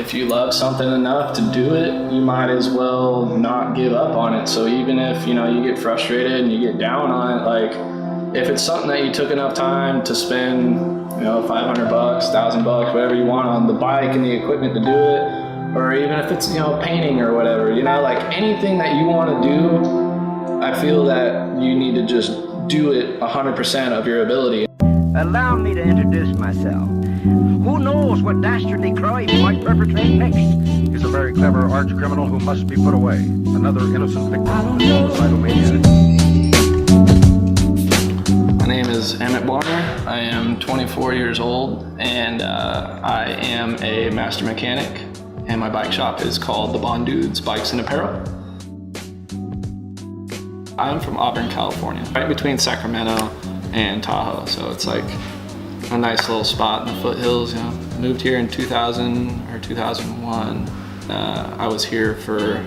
if you love something enough to do it, you might as well not give up on it. So even if, you know, you get frustrated and you get down on it, like if it's something that you took enough time to spend, you know, $500, $1,000, whatever you want on the bike and the equipment to do it, or even if it's, you know, painting or whatever, you know, like anything that you want to do, I feel that you need to just do it 100% of your ability. Allow me to introduce myself. Who knows what dastardly crime he might perpetrate next? He's a very clever arch criminal who must be put away. Another innocent victim of the suicidal maniac. My name is Emmett Bonner. I am 24 years old, and I am a master mechanic, and my bike shop is called the Bondudes Bikes and Apparel. I'm from Auburn, California, right between Sacramento and Tahoe, so it's like a nice little spot in the foothills. You know, moved here in 2000 or 2001. I was here for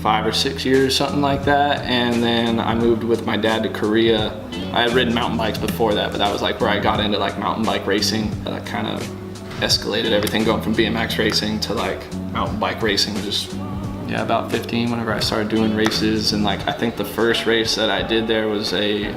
5 or 6 years, something like that, and then I moved with my dad to Korea. I had ridden mountain bikes before that, but that was like where I got into like mountain bike racing. That kind of escalated everything, going from BMX racing to like mountain bike racing. Just about 15 whenever I started doing races, and like I think the first race that I did there was a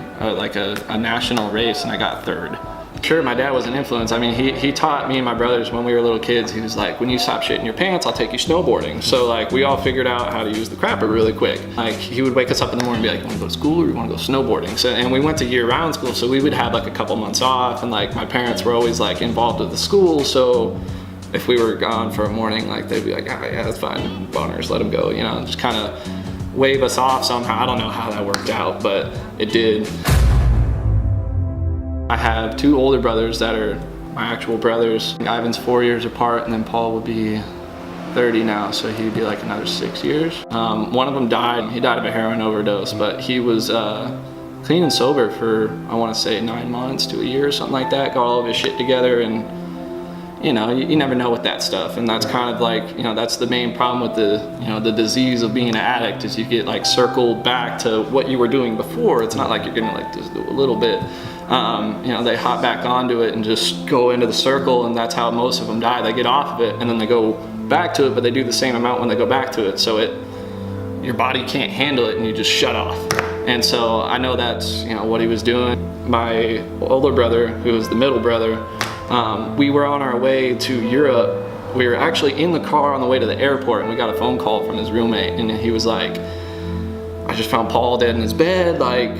national race, and I got third. Sure, my dad was an influence. I mean, he taught me and my brothers when we were little kids. He was like, when you stop shitting your pants, I'll take you snowboarding. So like we all figured out how to use the crapper really quick. Like he would wake us up in the morning and be like, you want to go to school or you want to go snowboarding? So, and we went to year-round school, so we would have like a couple months off, and like my parents were always like involved with the school, so if we were gone for a morning, like they'd be like, oh, yeah, that's fine, Bonners, let them go, you know, just kind of wave us off somehow. I don't know how that worked out, but it did. I have 2 older brothers that are my actual brothers. Ivan's 4 years apart, and then Paul would be 30 now, so he'd be like another 6 years. One of them died. He died of a heroin overdose, but he was clean and sober for, I want to say, 9 months to a year or something like that. Got all of his shit together, and you know, you never know with that stuff, and that's kind of like, you know, that's the main problem with the, you know, the disease of being an addict, is you get like circled back to what you were doing before. It's not like you're gonna like just do a little bit. You know, they hop back onto it and just go into the circle, and that's how most of them die. They get off of it and then they go back to it, but they do the same amount when they go back to it. So your body can't handle it and you just shut off. And so I know that's, you know, what he was doing. My older brother, who was the middle brother, we were on our way to Europe. We were actually in the car on the way to the airport, and we got a phone call from his roommate, and he was like, I just found Paul dead in his bed, like,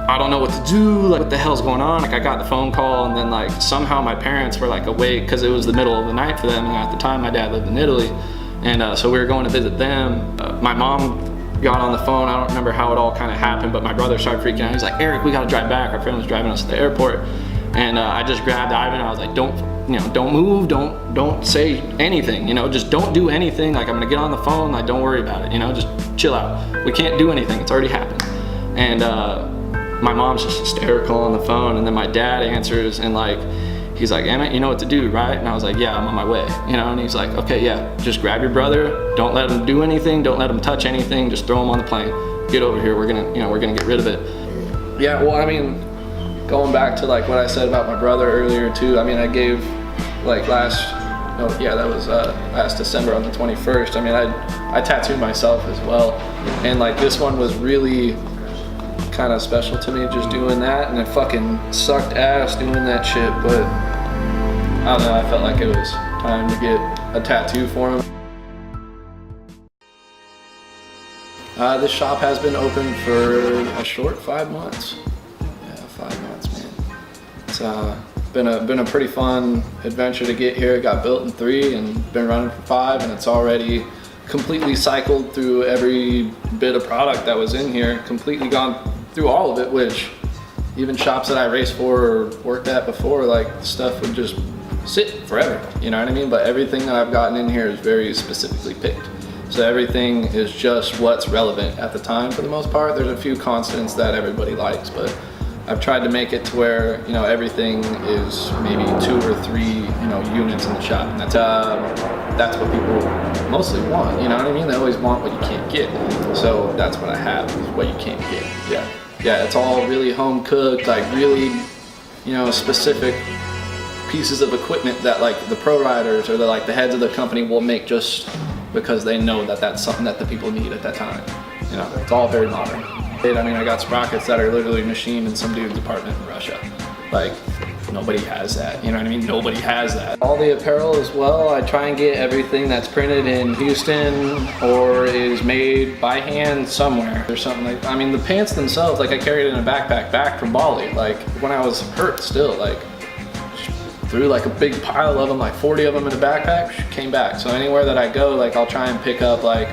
I don't know what to do, like, what the hell's going on? Like, I got the phone call, and then like somehow my parents were like awake, because it was the middle of the night for them, and at the time my dad lived in Italy, and so we were going to visit them. My mom got on the phone. I don't remember how it all kind of happened, but my brother started freaking out. He's like, Eric, we gotta drive back. Our friend was driving us to the airport. And I just grabbed Ivan, and I was like, don't move, don't say anything, you know, just don't do anything. Like, I'm gonna get on the phone, like, don't worry about it, you know, just chill out. We can't do anything, it's already happened. And my mom's just hysterical on the phone, and then my dad answers, and like, he's like, Emmett, you know what to do, right? And I was like, yeah, I'm on my way, you know, and he's like, okay, yeah, just grab your brother, don't let him do anything, don't let him touch anything, just throw him on the plane, get over here, we're gonna get rid of it. Yeah, well, I mean, going back to like what I said about my brother earlier too, I mean, I gave like last December on the 21st, I mean, I tattooed myself as well, and like this one was really kind of special to me, just doing that, and it fucking sucked ass doing that shit, but I don't know, I felt like it was time to get a tattoo for him. This shop has been open for a short 5 months. 5 months, man. It's been a pretty fun adventure to get here. It got built in 3 and been running for 5, and it's already completely cycled through every bit of product that was in here, completely gone through all of it, which even shops that I raced for or worked at before, like, stuff would just sit forever, you know what I mean? But everything that I've gotten in here is very specifically picked. So everything is just what's relevant at the time for the most part. There's a few constants that everybody likes, but I've tried to make it to where, you know, everything is maybe 2 or 3, you know, units in the shop. And that's what people mostly want, you know what I mean? They always want what you can't get. So that's what I have, is what you can't get. Yeah, it's all really home cooked, like really, you know, specific pieces of equipment that like the pro riders or the heads of the company will make just because they know that that's something that the people need at that time. You know, it's all very modern. I mean, I got sprockets that are literally machined in some dude's apartment in Russia. Like, nobody has that, you know what I mean? Nobody has that. All the apparel as well, I try and get everything that's printed in Houston or is made by hand somewhere or something like, I mean, the pants themselves, like I carried it in a backpack back from Bali. Like, when I was hurt still, like, threw like a big pile of them, like 40 of them in a backpack, came back. So anywhere that I go, like I'll try and pick up, like,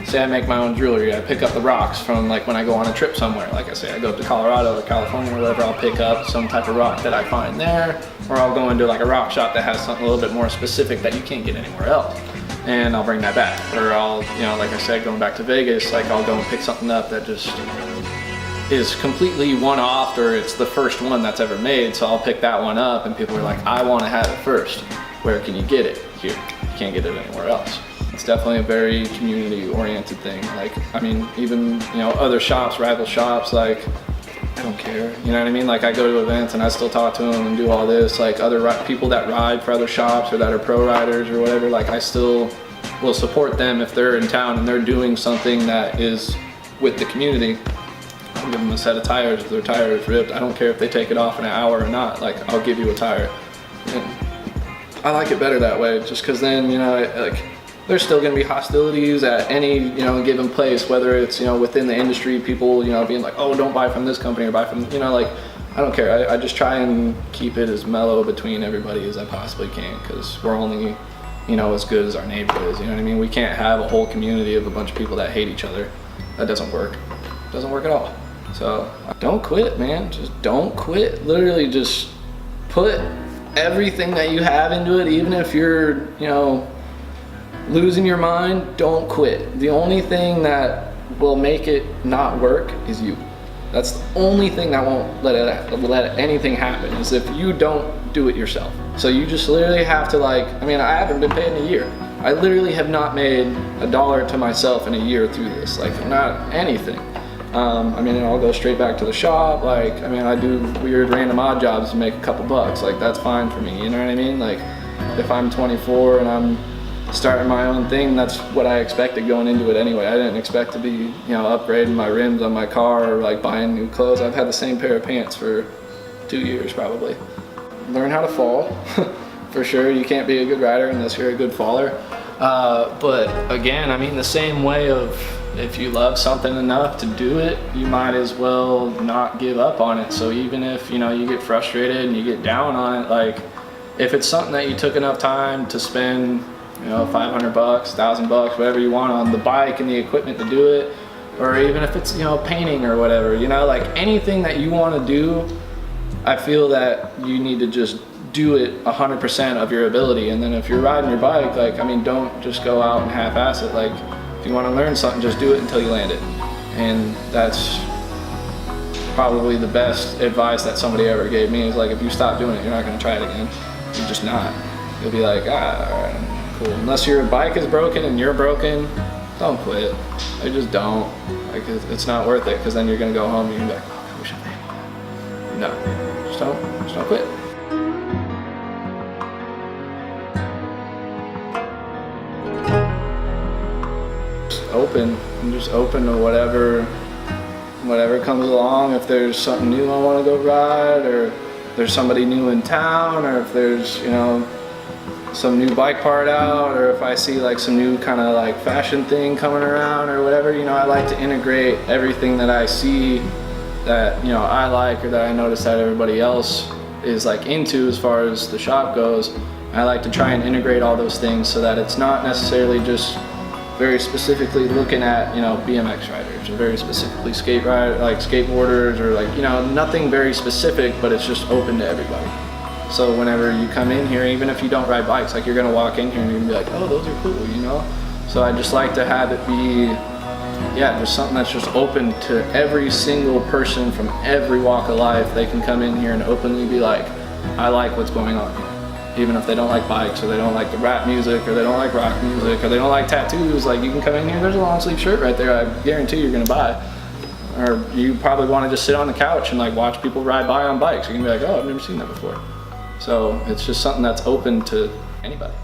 say I make my own jewelry, I pick up the rocks from like when I go on a trip somewhere. Like I say, I go up to Colorado or California or whatever, I'll pick up some type of rock that I find there, or I'll go into like a rock shop that has something a little bit more specific that you can't get anywhere else, and I'll bring that back. Or I'll, you know, like I said, going back to Vegas, like I'll go and pick something up that just is completely one-off, or it's the first one that's ever made, so I'll pick that one up and people are like, I want to have it first. Where can you get it? Here. You can't get it anywhere else. It's definitely a very community-oriented thing. Like, I mean, even, you know, other shops, rival shops, like, I don't care, you know what I mean? Like, I go to events and I still talk to them and do all this. Like, other people that ride for other shops or that are pro riders or whatever, like, I still will support them if they're in town and they're doing something that is with the community. I'll give them a set of tires if their tire is ripped. I don't care if they take it off in an hour or not. Like, I'll give you a tire. And I like it better that way, just because then, you know, like, there's still going to be hostilities at any, you know, given place, whether it's, you know, within the industry, people, you know, being like, oh, don't buy from this company or buy from, you know, like, I don't care. I just try and keep it as mellow between everybody as I possibly can, because we're only, you know, as good as our neighbor is, you know what I mean? We can't have a whole community of a bunch of people that hate each other. That doesn't work. It doesn't work at all. So don't quit, man. Just don't quit. Literally just put everything that you have into it, even if you're, you know, losing your mind, don't quit. The only thing that will make it not work is you. That's the only thing that won't let anything happen, is if you don't do it yourself. So you just literally have to, like, I mean, I haven't been paid in a year. I literally have not made $1 to myself in a year through this, like, not anything. I mean, I'll go straight back to the shop. Like, I mean, I do weird random odd jobs to make a couple bucks. Like, that's fine for me, you know what I mean? Like, if I'm 24 and I'm starting my own thing, that's what I expected going into it anyway. I didn't expect to be, you know, upgrading my rims on my car or like buying new clothes. I've had the same pair of pants for 2 years probably. Learn how to fall, for sure. You can't be a good rider unless you're a good faller. But again, I mean, the same way of, if you love something enough to do it, you might as well not give up on it. So even if, you know, you get frustrated and you get down on it, like, if it's something that you took enough time to spend, you know, $500, $1,000, whatever you want on the bike and the equipment to do it, or even if it's, you know, painting or whatever, you know, like anything that you want to do, I feel that you need to just do it 100% of your ability. And then if you're riding your bike, like, I mean, don't just go out and half-ass it. Like, if you want to learn something, just do it until you land it. And that's probably the best advice that somebody ever gave me, is like, if you stop doing it, you're not going to try it again. You're just not. You'll be like, ah, all right, cool. Unless your bike is broken and you're broken, don't quit. Like, just don't. Like, it's not worth it, because then you're going to go home and you're going to be like, oh, I wish I did. No, just don't quit. Open. I'm just open to whatever comes along. If there's something new I want to go ride, or there's somebody new in town, or if there's, you know, some new bike part out, or if I see like some new kind of like fashion thing coming around or whatever, you know, I like to integrate everything that I see that, you know, I like, or that I notice that everybody else is like into as far as the shop goes. I like to try and integrate all those things so that it's not necessarily just very specifically looking at, you know, BMX riders, or very specifically skateboarders, or like, you know, nothing very specific, but it's just open to everybody. So whenever you come in here, even if you don't ride bikes, like, you're gonna walk in here and you're gonna be like, oh, those are cool, you know? So I just like to have it be, yeah, just something that's just open to every single person from every walk of life. They can come in here and openly be like, I like what's going on here. Even if they don't like bikes, or they don't like the rap music, or they don't like rock music, or they don't like tattoos, like, you can come in here, there's a long sleeve shirt right there I guarantee you're gonna buy. Or you probably wanna just sit on the couch and like watch people ride by on bikes. You're gonna be like, oh, I've never seen that before. So it's just something that's open to anybody.